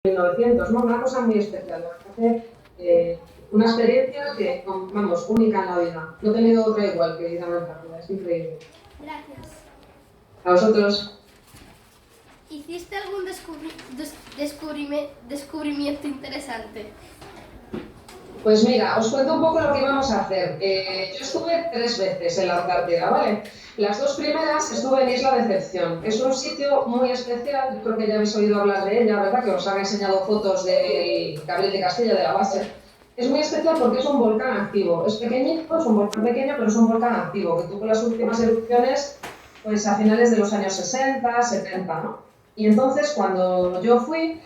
1900, ¿no? Una cosa muy especial. Una experiencia que, vamos, única en la vida. No he tenido otra igual que ir a la Antártida, es increíble. Gracias. ¿A vosotros? ¿Hiciste algún descubrimiento interesante? Pues mira, os cuento un poco lo que íbamos a hacer. Yo estuve 3 veces en la Antártida, ¿vale? Las 2 primeras estuve en Isla Decepción. Es un sitio muy especial, yo creo que ya habéis oído hablar de ella, ¿verdad? Que os han enseñado fotos del Gabriel de Castilla, de la base. Es muy especial porque es un volcán activo. Es pequeñito, es un volcán pequeño, pero es un volcán activo, que tuvo las últimas erupciones pues, a finales de los años 60, 70, ¿no? Y entonces, cuando yo fui,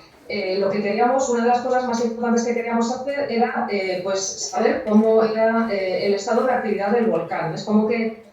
lo que queríamos, una de las cosas más importantes que queríamos hacer era pues saber cómo era el estado de actividad del volcán. Es como que,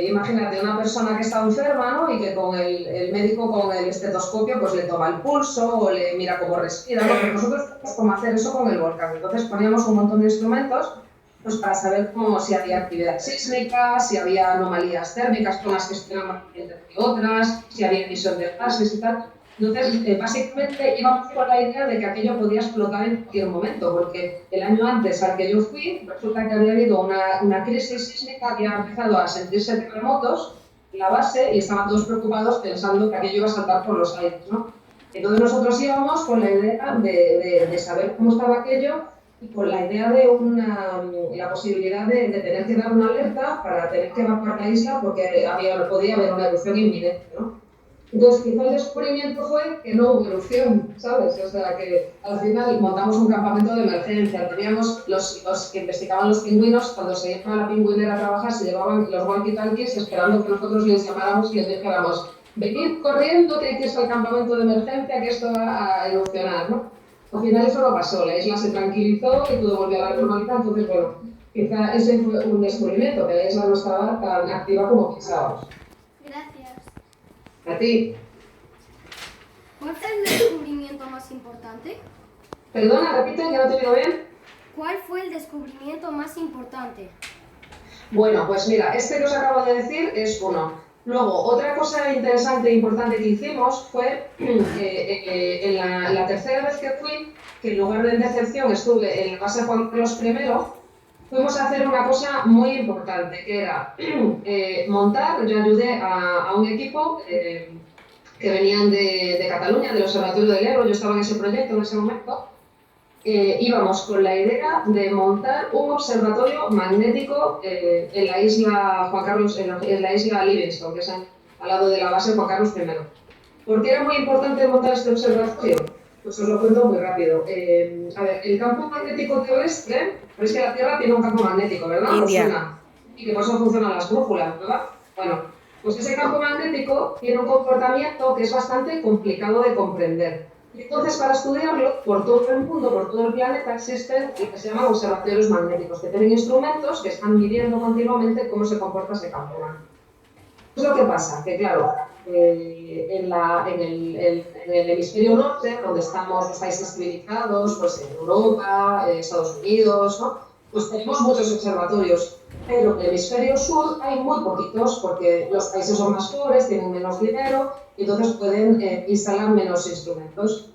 imagínate, una persona que está enferma, ¿no? Y que con el médico con el estetoscopio pues le toma el pulso o le mira cómo respira, ¿no? Pero nosotros tenemos cómo hacer eso con el volcán. Entonces poníamos un montón de instrumentos pues, para saber cómo, si había actividad sísmica, si había anomalías térmicas, zonas que estuvieran más calientes que otras, si había emisión de gases y tal. Entonces, básicamente íbamos con la idea de que aquello podía explotar en cualquier momento, porque el año antes al que yo fui, resulta que había habido una crisis sísmica, había empezado a sentirse terremotos en la base y estaban todos preocupados pensando que aquello iba a saltar por los aires, ¿no? Entonces nosotros íbamos con la idea de saber cómo estaba aquello y con la idea de la posibilidad de tener que dar una alerta para tener que evacuar la isla porque podía haber una erupción inminente, ¿no? Entonces, quizá el descubrimiento fue que no hubo erupción, ¿sabes? O sea, que al final montamos un campamento de emergencia. Teníamos los que investigaban los pingüinos, cuando se iban a la pingüinera a trabajar, se llevaban los walkie-talkies esperando que nosotros les llamáramos y les dijéramos: venid corriendo, que hay que ir al campamento de emergencia, que esto va a erupcionar, ¿no? Al final eso no pasó, la isla se tranquilizó y todo volvió a la normalidad. Entonces, bueno, quizá ese fue un descubrimiento, que la isla no estaba tan activa como pensábamos. Gracias. A ti. ¿Cuál fue el descubrimiento más importante? Perdona, repite, que no te oigo bien. ¿Cuál fue el descubrimiento más importante? Bueno, pues mira, este que os acabo de decir es uno. Luego, otra cosa interesante e importante que hicimos fue en la tercera vez que fui, que en lugar de Decepción estuve en la base Juan Carlos I, fuimos a hacer una cosa muy importante, que era montar. Yo ayudé a un equipo que venían de Cataluña, del Observatorio del Ebro. Yo estaba en ese proyecto en ese momento. Íbamos con la idea de montar un observatorio magnético en la isla Juan Carlos, en la isla Livingstone, que es al lado de la base Juan Carlos I. ¿Por qué era muy importante montar este observatorio? Pues os lo cuento muy rápido. A ver, el campo magnético terrestre, sabéis que la Tierra tiene un campo magnético, ¿verdad? India. Y que por eso funcionan las brújulas, ¿verdad? Bueno, pues ese campo magnético tiene un comportamiento que es bastante complicado de comprender. Entonces, para estudiarlo, por todo el mundo, por todo el planeta, existen lo que se llaman observatorios magnéticos, que tienen instrumentos que están midiendo continuamente cómo se comporta ese campo magnético. ¿Qué es lo que pasa? Que claro, en el hemisferio norte, donde estamos los países civilizados, pues en Europa, Estados Unidos, ¿no? Pues tenemos muchos observatorios, pero en el hemisferio sur hay muy poquitos porque los países son más pobres, tienen menos dinero y entonces pueden instalar menos instrumentos.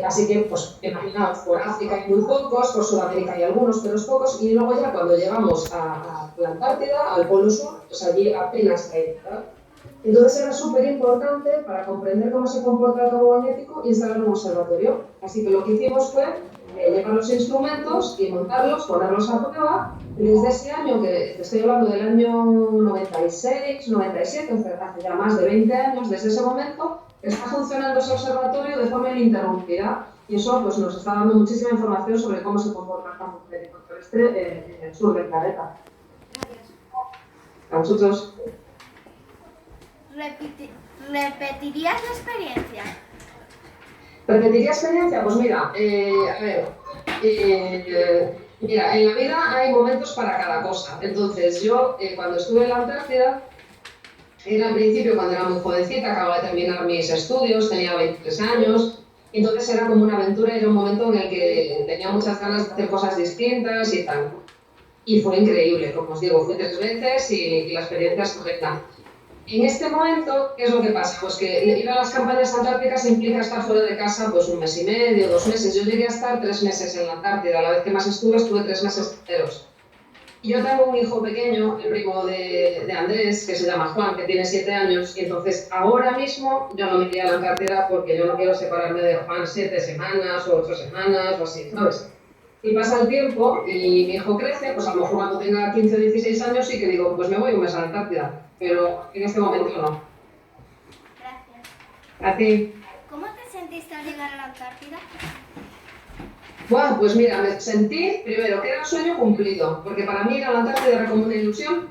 Así que, pues, imaginaos, por África hay muy pocos, por Sudamérica hay algunos, pero es pocos, y luego ya cuando llegamos a la Antártida, al Polo Sur, pues allí apenas hay, ¿verdad? Entonces era súper importante, para comprender cómo se comporta el campo magnético, instalar un observatorio. Así que lo que hicimos fue llevar los instrumentos y montarlos, ponerlos a prueba, y desde ese año, que te estoy hablando del año 96, 97, hace ya más de 20 años, desde ese momento, está funcionando ese observatorio de forma ininterrumpida y eso pues, nos está dando muchísima información sobre cómo se comporta el campo magnético terrestre en el sur del planeta. Gracias. A vosotros. ¿Repetirías la experiencia? ¿Repetiría experiencia? Pues mira, a ver, mira, en la vida hay momentos para cada cosa. Entonces yo, cuando estuve en la Antártida, era al principio, cuando era muy jovencita, acababa de terminar mis estudios, tenía 23 años, entonces era como una aventura, era un momento en el que tenía muchas ganas de hacer cosas distintas y tal. Y fue increíble, como os digo, fui 3 veces y la experiencia es correcta. En este momento, ¿qué es lo que pasa? Pues que ir a las campañas antárticas implica estar fuera de casa pues 1 mes y medio, 2 meses. Yo llegué a estar 3 meses en la Antártida. La vez que más estuve 3 meses enteros. Y yo tengo un hijo pequeño, el primo de Andrés, que se llama Juan, que tiene 7 años, y entonces ahora mismo yo no me iría a la Antártida porque yo no quiero separarme de Juan 7 semanas o 8 semanas o así, ¿sabes? Y pasa el tiempo y mi hijo crece, pues a lo mejor cuando tenga 15 o 16 años sí que digo, pues me voy 1 mes a la Antártida, pero en este momento no. Gracias. ¿A ti? ¿Cómo te sentiste al llegar a la Antártida? Bueno, pues mira, me sentí primero que era un sueño cumplido, porque para mí ir a la Antártida era como una ilusión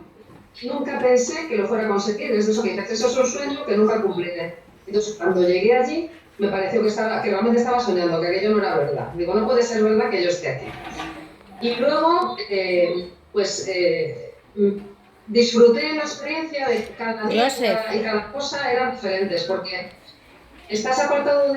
y nunca pensé que lo fuera a conseguir. Es de eso que dices, eso es un sueño que nunca cumpliré. Entonces, cuando llegué allí, me pareció que realmente estaba soñando, que aquello no era verdad. Digo, no puede ser verdad que yo esté aquí. Y luego, disfruté la experiencia de cada día y cada cosa eran diferentes, porque estás apartado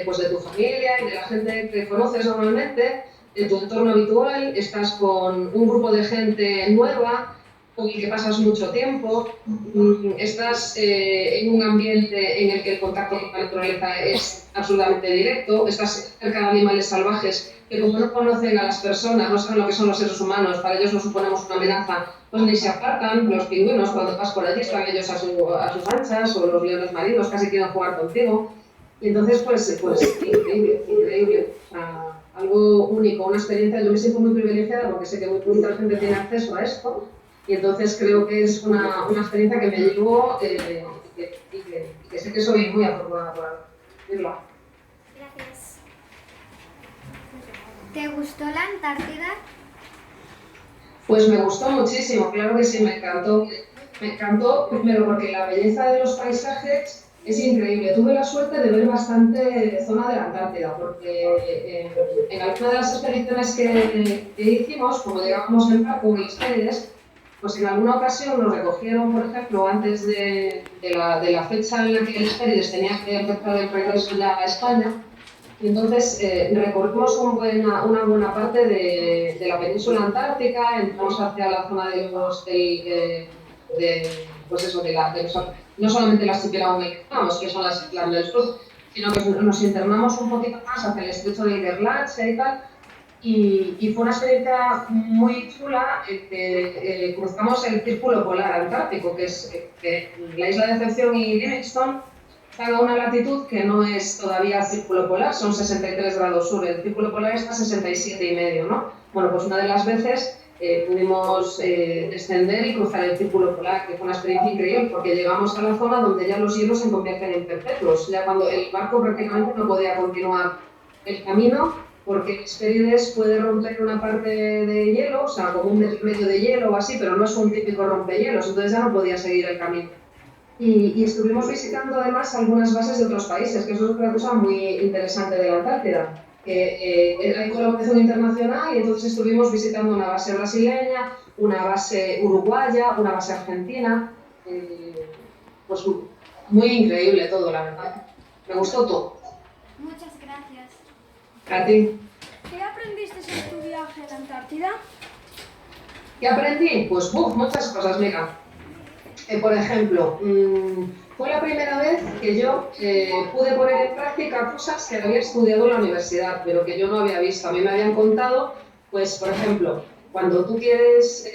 pues de tu familia y de la gente que conoces normalmente, de tu entorno habitual, estás con un grupo de gente nueva, con el que pasas mucho tiempo, estás en un ambiente en el que el contacto con la naturaleza es absolutamente directo, estás cerca de animales salvajes que como no conocen a las personas, no saben lo que son los seres humanos, para ellos no suponemos una amenaza, pues ni se apartan. Los pingüinos cuando vas por allí están ellos a sus anchas, o los leones marinos casi quieren jugar contigo. Y entonces, pues increíble. O sea, algo único, una experiencia. Yo me siento muy privilegiada porque sé que muy poquita gente tiene acceso a esto. Y entonces creo que es una experiencia que me llevó y que sé que soy muy afortunada por vivirla. Gracias. ¿Te gustó la Antártida? Pues me gustó muchísimo, claro que sí, me encantó. Me encantó primero porque la belleza de los paisajes es increíble. Tuve la suerte de ver bastante zona de la Antártida, porque en alguna de las expediciones que hicimos, como llegábamos en barco con los Hespérides, pues en alguna ocasión nos recogieron, por ejemplo, antes de la fecha en la que el Hespérides tenía que empezar el regreso ya a España. Y entonces recorrimos una buena parte de la península antártica, entramos hacia la zona de los no solamente el archipiélago en el que estamos, que son las islas del sur, sino que nos internamos un poquito más hacia el estrecho de Iberlache y tal. Y fue una experiencia muy chula que cruzamos el círculo polar antártico, que es la isla de Decepción y Livingstone están a una latitud que no es todavía círculo polar, son 63 grados sur, el círculo polar está a 67,5, ¿no? Bueno, pues una de las veces pudimos descender y cruzar el círculo polar, que fue una experiencia increíble, porque llegamos a la zona donde ya los hielos se convierten en perpetuos, ya cuando el barco prácticamente no podía continuar el camino, porque Hespérides puede romper una parte de hielo, o sea, como un metro y medio de hielo o así, pero no es un típico rompehielos, entonces ya no podía seguir el camino. Y estuvimos visitando además algunas bases de otros países, que eso es una cosa muy interesante de la Antártida. Hay colaboración internacional y entonces estuvimos visitando una base brasileña, una base uruguaya, una base argentina. Pues muy increíble todo, la verdad. Me gustó todo. Muchas gracias. ¿A ti? ¿Qué aprendiste en tu viaje a la Antártida? ¿Qué aprendí? Pues muchas cosas, mira. Por ejemplo, fue la primera vez que yo pude poner en práctica cosas que había estudiado en la universidad, pero que yo no había visto. A mí me habían contado, pues, por ejemplo, cuando tú quieres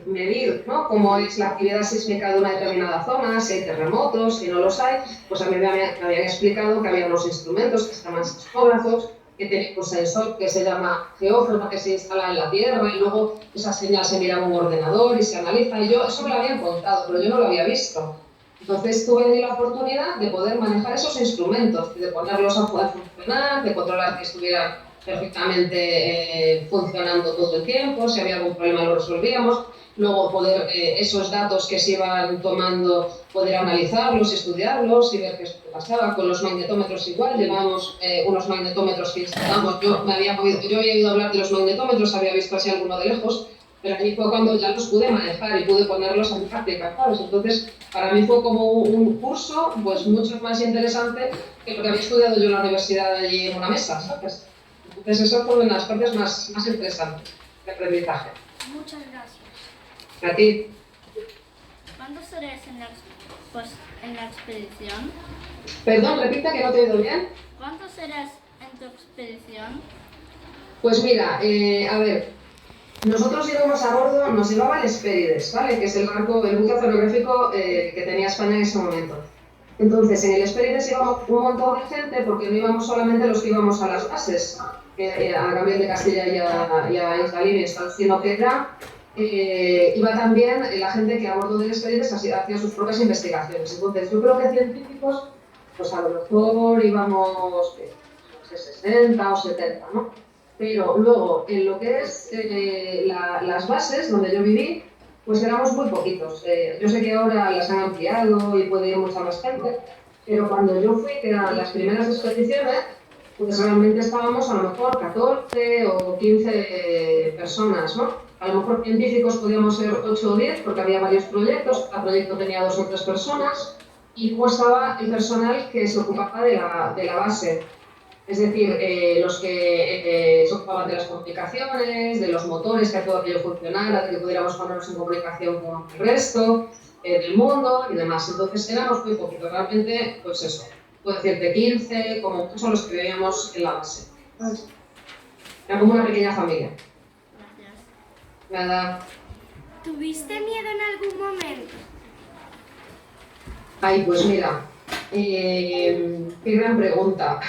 medir, ¿no?, cómo es la actividad sísmica de una determinada zona, si hay terremotos, si no los hay, pues a mí me habían explicado que había unos instrumentos que se llaman sismógrafos, que tiene un sensor que se llama geófono, que se instala en la tierra y luego esa señal se mira en un ordenador y se analiza. Y yo eso me lo habían contado, pero yo no lo había visto. Entonces tuve la oportunidad de poder manejar esos instrumentos, de ponerlos a funcionar, de controlar que estuvieran perfectamente funcionando todo el tiempo, si había algún problema lo resolvíamos. Luego poder esos datos que se iban tomando, poder analizarlos, estudiarlos y ver qué pasaba. Con los magnetómetros igual, llevábamos unos magnetómetros que instalamos. Yo había oído hablar de los magnetómetros, había visto así alguno de lejos, pero allí fue cuando ya los pude manejar y pude ponerlos en práctica, ¿sabes? Entonces, para mí fue como un curso pues mucho más interesante que lo que había estudiado yo en la universidad allí en una mesa, ¿sabes? Entonces, eso fue una de las partes más interesantes de aprendizaje. Muchas gracias. A ti. ¿Cuántos seréis en la expedición? Perdón, repita que no te he oído bien. ¿Cuántos serás en tu expedición? Pues mira, a ver, nosotros íbamos a bordo, nos llevaba el Hespérides, ¿vale? Que es el buque oceanográfico que tenía España en ese momento. Entonces, en el Hespérides íbamos un montón de gente porque no íbamos solamente los que íbamos a las bases, a Gabriel de Castilla y a Isla Livingstone, sino que iba también la gente que a bordo del Hespérides hacía sus propias investigaciones. Entonces, yo creo que científicos, pues a lo mejor íbamos 60 o 70, ¿no? Pero luego, en lo que es las bases donde yo viví, pues éramos muy poquitos. Yo sé que ahora las han ampliado y puede ir mucha más gente, pero cuando yo fui, que eran las primeras expediciones, pues realmente estábamos a lo mejor 14 o 15 personas, ¿no? A lo mejor científicos podíamos ser 8 o 10 porque había varios proyectos, cada proyecto tenía 2 o 3 personas y luego estaba el personal que se ocupaba de la base. Es decir, los que se ocupaban de las comunicaciones, de los motores, que todo aquello funcionara, de que pudiéramos ponernos en comunicación con el resto del mundo y demás. Entonces éramos muy poquitos, realmente, pues eso, puedo decirte 15, como muchos los que veíamos en la base. Era como una pequeña familia. Gracias. Nada. ¿Tuviste miedo en algún momento? Ay, pues mira, qué gran pregunta.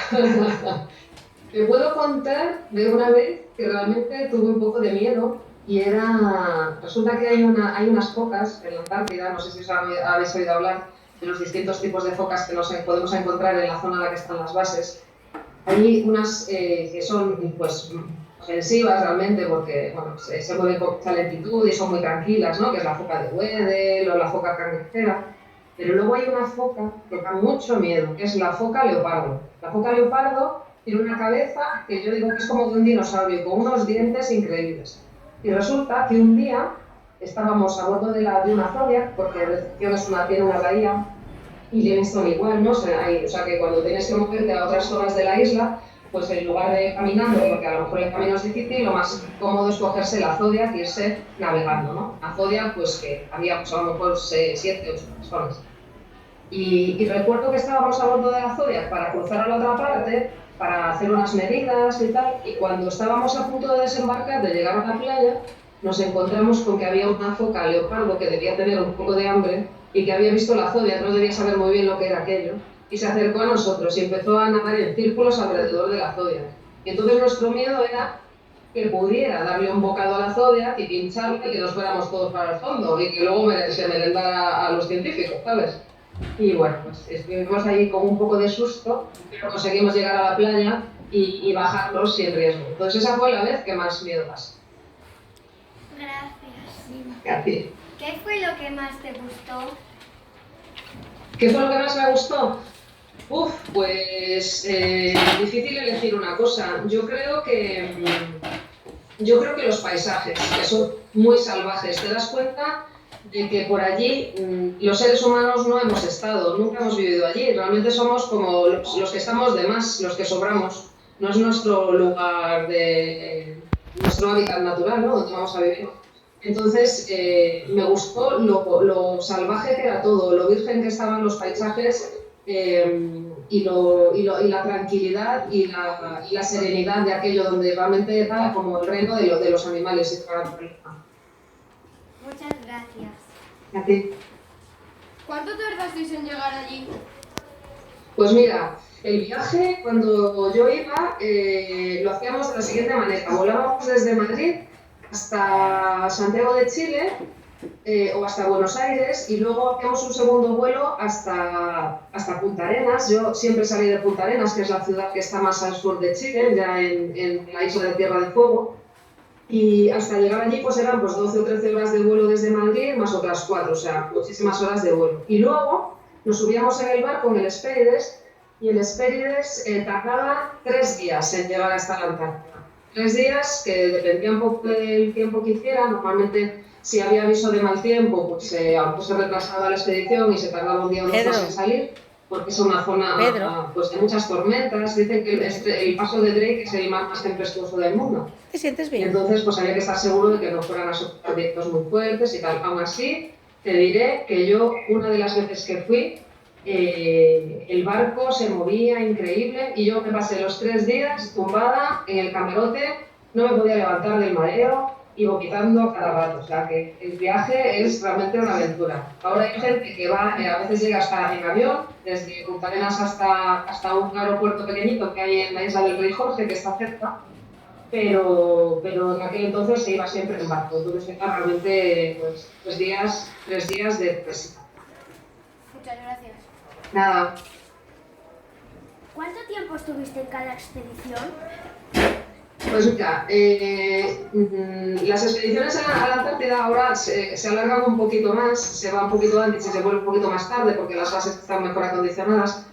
Te puedo contar de una vez que realmente tuve un poco de miedo y resulta que hay unas focas en la Antártida, no sé si os habéis oído hablar de los distintos tipos de focas que podemos encontrar en la zona en la que están las bases. Hay unas que son pues ofensivas realmente porque bueno, se mueven con mucha lentitud y son muy tranquilas, ¿no? Que es la foca de Weddell o la foca carnicera. Pero luego hay una foca que da mucho miedo, que es la foca leopardo. La foca leopardo tiene una cabeza que yo digo que es como de un dinosaurio, con unos dientes increíbles. Y resulta que un día estábamos a bordo de una Zodiac, porque Recepción tiene una bahía, y Livingstone igual, ¿no? O sea que cuando tienes que moverte a otras zonas de la isla, pues en lugar de caminando, porque a lo mejor el camino es difícil, lo más cómodo es cogerse la Zodiac y irse navegando, ¿no? La Zodiac, pues que había pues, a lo mejor 7, 8 personas. Y recuerdo que estábamos a bordo de la Zodiac para cruzar a la otra parte, para hacer unas medidas y tal, y cuando estábamos a punto de desembarcar, de llegar a la playa, nos encontramos con que había una foca leopardo que debía tener un poco de hambre y que había visto la Zodiac, no debía saber muy bien lo que era aquello, y se acercó a nosotros y empezó a nadar en círculos alrededor de la Zodiac. Y entonces nuestro miedo era que pudiera darle un bocado a la Zodiac y pincharle y que nos fuéramos todos para el fondo y que luego se merendara a los científicos, ¿sabes? Y bueno, pues estuvimos ahí con un poco de susto, pero conseguimos llegar a la playa y bajarlos sin riesgo. Entonces esa fue la vez que más miedo pasé. Gracias. Gracias. ¿Qué fue lo que más te gustó? ¿Qué fue lo que más me gustó? Pues difícil elegir una cosa. Yo creo que los paisajes, que son muy salvajes. Te das cuenta de que por allí los seres humanos no hemos estado, nunca hemos vivido allí. Realmente somos como los que estamos de más, los que sobramos. No es nuestro lugar, nuestro hábitat natural, ¿no? Donde vamos a vivir. Entonces, me gustó lo salvaje que era todo, lo virgen que estaban los paisajes y la tranquilidad y la serenidad de aquello donde realmente era como el reino de los animales y toda la naturaleza. Muchas gracias. A ti. ¿Cuánto tardasteis en llegar allí? Pues mira, el viaje cuando yo iba lo hacíamos de la siguiente manera. Volábamos desde Madrid hasta Santiago de Chile o hasta Buenos Aires y luego hacíamos un segundo vuelo hasta Punta Arenas. Yo siempre salí de Punta Arenas, que es la ciudad que está más al sur de Chile, ya en la isla de Tierra del Fuego. Y hasta llegar allí pues eran 12 o 13 horas de vuelo desde Madrid, más otras 4, o sea, muchísimas horas de vuelo. Y luego nos subíamos en el barco, en el Hespérides, y el Hespérides tardaba 3 días en llegar hasta la Antártida. 3 días que dependía un poco del tiempo que hiciera. Normalmente, si había aviso de mal tiempo, pues a lo mejor se retrasaba la expedición y se tardaba un día o dos más en salir, porque es una zona pues, de muchas tormentas. Dicen que el paso de Drake es el mar más tempestuoso del mundo. ¿Te sientes bien? Entonces, pues había que estar seguro de que no fueran a sufrir vientos muy fuertes y tal. Aún así, te diré que yo, una de las veces que fui, el barco se movía increíble y yo me pasé los 3 días tumbada en el camarote, no me podía levantar del mareo y vomitando a cada rato. O sea que el viaje es realmente una aventura. Ahora hay gente que va, a veces llega hasta en avión, desde Punta Arenas hasta un aeropuerto pequeñito que hay en la isla del Rey Jorge, que está cerca, pero en aquel entonces se iba siempre en barco. Entonces era realmente pues, 3 días de travesía. Muchas gracias. Nada. ¿Cuánto tiempo estuviste en cada expedición? Pues mira, las expediciones a la Antártida ahora se alargan un poquito más, se va un poquito antes y se vuelve un poquito más tarde porque las bases están mejor acondicionadas.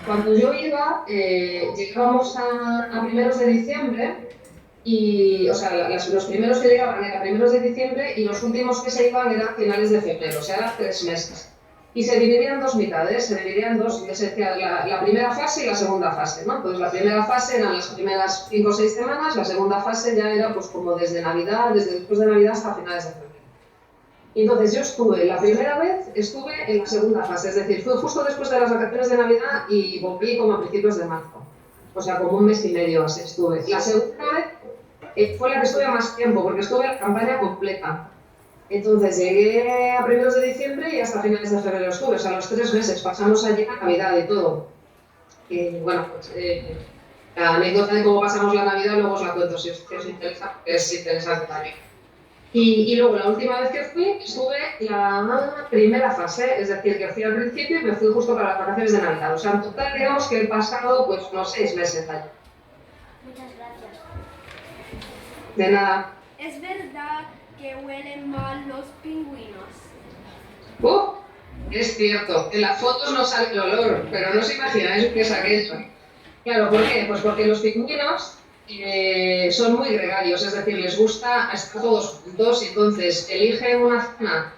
Cuando yo iba, llegábamos a primeros de diciembre y, o sea, los primeros que llegaban eran primeros de diciembre y los últimos que se iban eran finales de febrero, o sea, eran 3 meses. Y se dividían en 2 mitades, se dividían en dos, se decía la primera fase y la segunda fase, ¿no? Entonces la primera fase eran las primeras 5 o 6 semanas, la segunda fase ya era pues como desde Navidad, desde después de Navidad hasta finales de febrero. Y entonces yo la primera vez estuve en la segunda fase, es decir, fue justo después de las vacaciones de Navidad y volví como a principios de marzo. O sea, como 1 mes y medio así estuve. La segunda vez fue la que estuve más tiempo, porque estuve la campaña completa. Entonces llegué a primeros de diciembre y hasta finales de febrero estuve, o sea, los 3 meses, pasamos allí a Navidad y todo. Y bueno, pues la anécdota de cómo pasamos la Navidad luego os la cuento si os interesa, porque es interesante también. Y luego la última vez que fui, estuve la primera fase, es decir, que fui al principio y me fui justo para las vacaciones de Navidad. O sea, en total digamos que he pasado pues unos 6 meses allí. Muchas gracias. De nada. ¿Es verdad que huelen mal los pingüinos? Es cierto, en las fotos no sale el olor, pero no os imagináis qué es aquello. Claro, ¿por qué? Pues porque los pingüinos son muy gregarios, es decir, les gusta estar todos juntos y entonces eligen una zona